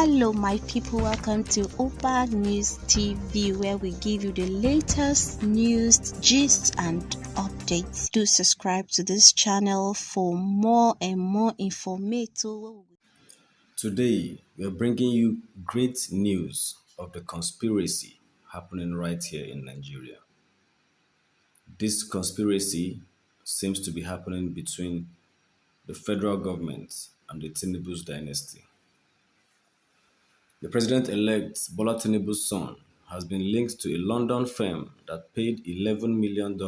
Hello, my people. Welcome to Opa News TV, where we give you the latest news, gist, and updates. Do subscribe to this channel for more and more informative. Today, we are bringing you great news of the conspiracy happening right here in Nigeria. This conspiracy seems to be happening between the federal government and the Tinubu's dynasty. The president-elect Bola Tinubu's son has been linked to a London firm that paid $11 million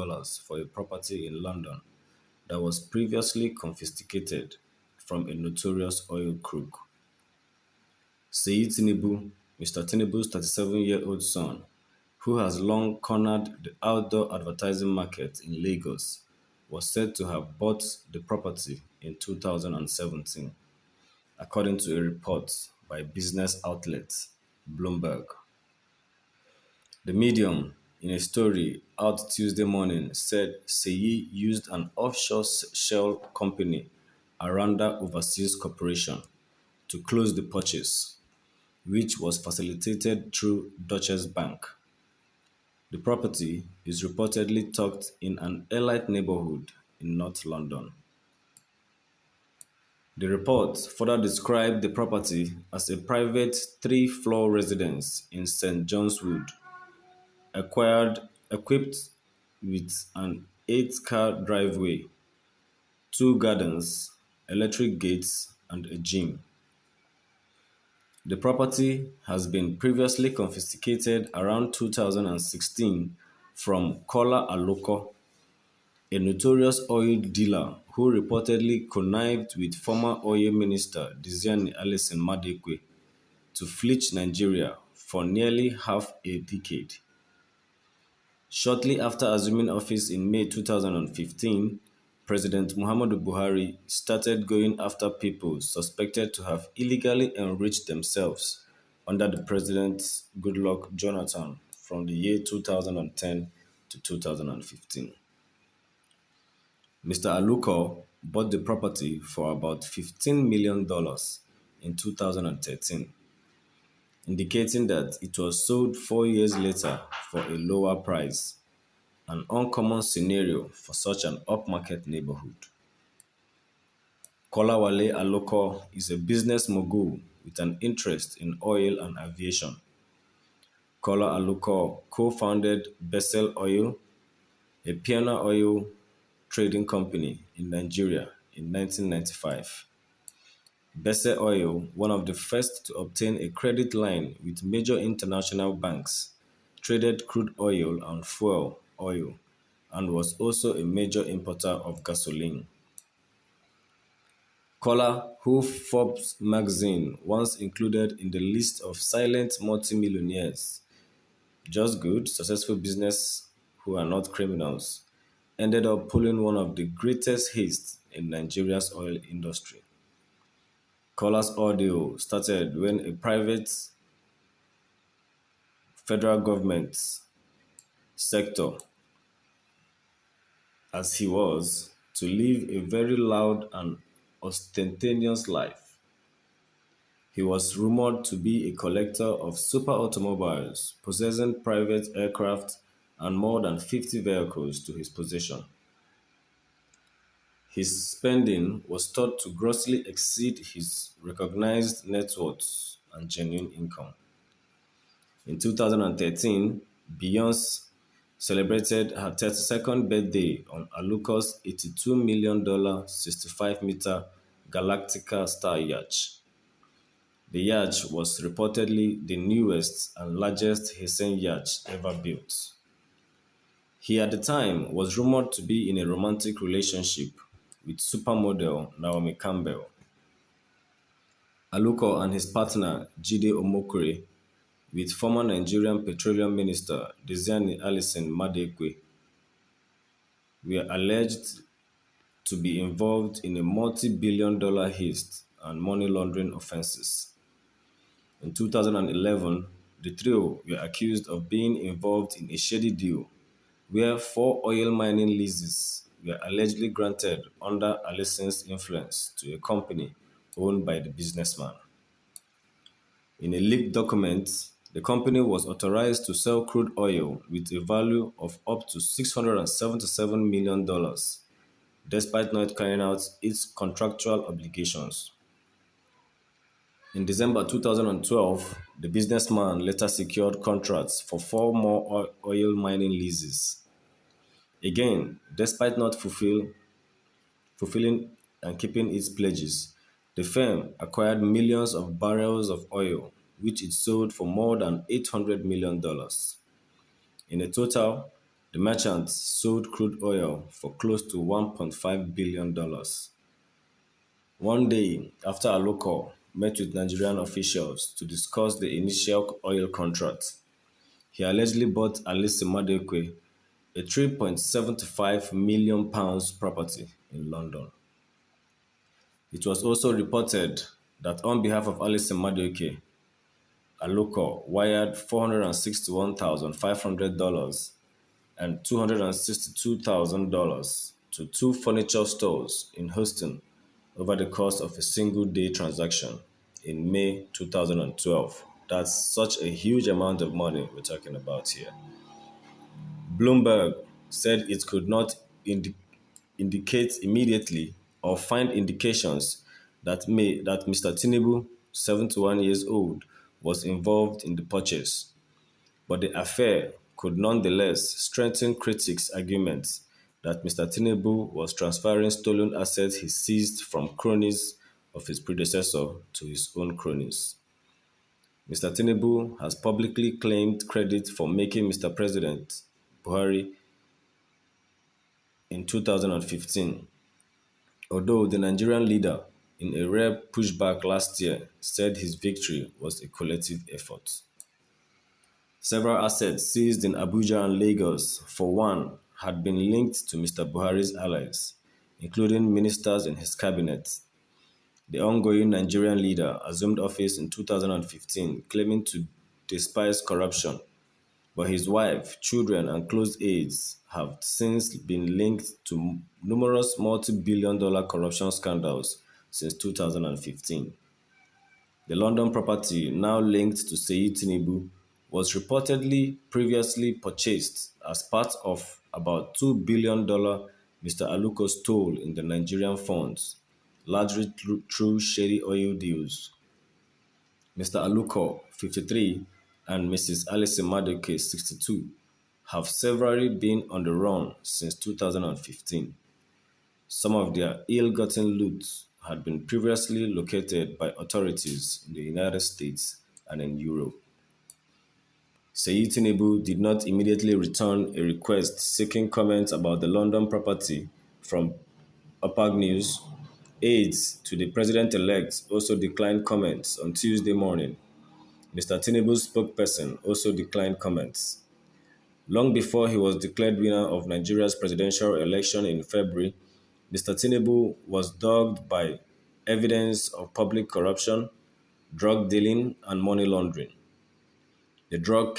for a property in London that was previously confiscated from a notorious oil crook. Seyi Tinubu, Mr. Tinubu's 37-year-old son, who has long cornered the outdoor advertising market in Lagos, was said to have bought the property in 2017, according to a report by business outlet Bloomberg. The Medium, in a story out Tuesday morning, said Seyi used an offshore shell company, Aranda Overseas Corporation, to close the purchase, which was facilitated through Deutsche Bank. The property is reportedly tucked in an elite neighborhood in North London. The report further described the property as a private three-floor residence in St. John's Wood, equipped with an eight-car driveway, two gardens, electric gates, and a gym. The property has been previously confiscated around 2016 from Kola Aloko, a notorious oil dealer who reportedly connived with former oil minister Diziani Alison Madekwe to fleece Nigeria for nearly half a decade. Shortly after assuming office in May 2015, President Muhammadu Buhari started going after people suspected to have illegally enriched themselves under the President Goodluck Jonathan from the year 2010 to 2015. Mr. Aluko bought the property for about $15 million in 2013, indicating that it was sold 4 years later for a lower price, an uncommon scenario for such an upmarket neighborhood. Kolawale Aloko is a business mogul with an interest in oil and aviation. Kola Aloko co-founded Bessel Oil, a pioneer oil trading company in Nigeria in 1995. Bessel Oil, one of the first to obtain a credit line with major international banks, traded crude oil and fuel oil, and was also a major importer of gasoline. Kola, who Forbes magazine once included in the list of silent multimillionaires, just good, successful business who are not criminals, ended up pulling one of the greatest heists in Nigeria's oil industry. Kola's ordeal started when a private federal government sector, as he was, to live a very loud and ostentatious life. He was rumored to be a collector of super automobiles, possessing private aircraft and more than 50 vehicles to his possession. His spending was thought to grossly exceed his recognized net worth and genuine income. In 2013, Beyoncé celebrated her 32nd birthday on Aluko's $82 million 65-meter Galactica Star yacht. The yacht was reportedly the newest and largest Hessian yacht ever built. He at the time was rumored to be in a romantic relationship with supermodel Naomi Campbell. Aluko and his partner Jide Omokure with former Nigerian Petroleum Minister Diziani Alison Madekwe were alleged to be involved in a multi-billion-dollar heist and money laundering offenses. In 2011, the trio were accused of being involved in a shady deal where 4 oil mining leases were allegedly granted under Alison's influence to a company owned by the businessman. In a leaked document, the company was authorized to sell crude oil with a value of up to $677 million, despite not carrying out its contractual obligations. In December 2012, the businessman later secured contracts for four more oil mining leases. Again, despite not fulfilling and keeping its pledges, the firm acquired millions of barrels of oil, which it sold for more than $800 million. In a total, the merchants sold crude oil for close to $1.5 billion. One day after Aloko met with Nigerian officials to discuss the initial oil contract, he allegedly bought Alice Madekwe a £3.75 million property in London. It was also reported that on behalf of Alice Madueke, Aloko wired $461,500 and $262,000 to two furniture stores in Houston over the course of a single day transaction in May 2012. That's such a huge amount of money we're talking about here. Bloomberg said it could not indicate immediately or find indications that Mr. Tinubu, 71 years old, was involved in the purchase, but the affair could nonetheless strengthen critics' arguments that Mr. Tinubu was transferring stolen assets he seized from cronies of his predecessor to his own cronies. Mr. Tinubu has publicly claimed credit for making Mr. President Buhari in 2015, although the Nigerian leader, in a rare pushback last year, said his victory was a collective effort. Several assets seized in Abuja and Lagos, for one, had been linked to Mr. Buhari's allies, including ministers in his cabinet. The ongoing Nigerian leader assumed office in 2015, claiming to despise corruption, but his wife, children, and close aides have since been linked to numerous multi-billion-dollar corruption scandals since 2015. The London property, now linked to Seyi Tinubu, was reportedly previously purchased as part of about $2 billion Mr. Aluko stole in the Nigerian funds, largely through shady oil deals. Mr. Aluko, 53, and Mrs. Alice Madueke, 62, have severally been on the run since 2015. Some of their ill-gotten loot had been previously located by authorities in the United States and in Europe. Seyi Tinubu did not immediately return a request seeking comments about the London property from OPAG News. Aides to the president-elect also declined comments on Tuesday morning. Mr. Tinubu's spokesperson also declined comments. Long before he was declared winner of Nigeria's presidential election in February, Mr. Tinubu was dogged by evidence of public corruption, drug dealing, and money laundering. The drug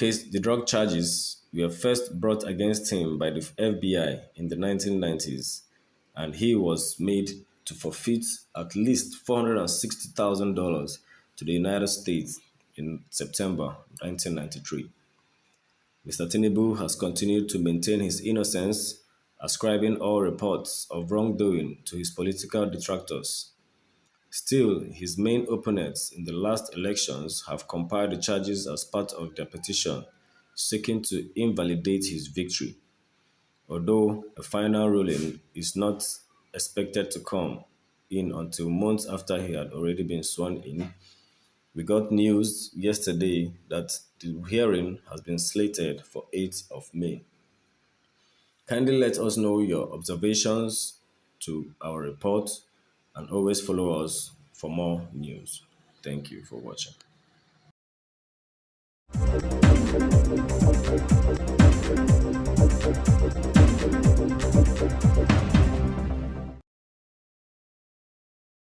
charges were first brought against him by the FBI in the 1990s, and he was made to forfeit at least $460,000 to the United States in September 1993. Mr. Tinubu has continued to maintain his innocence, ascribing all reports of wrongdoing to his political detractors. Still, his main opponents in the last elections have compiled the charges as part of their petition, seeking to invalidate his victory. Although a final ruling is not expected to come in until months after he had already been sworn in, we got news yesterday that the hearing has been slated for 8th of May. Kindly let us know your observations to our report and always follow us for more news. Thank you for watching.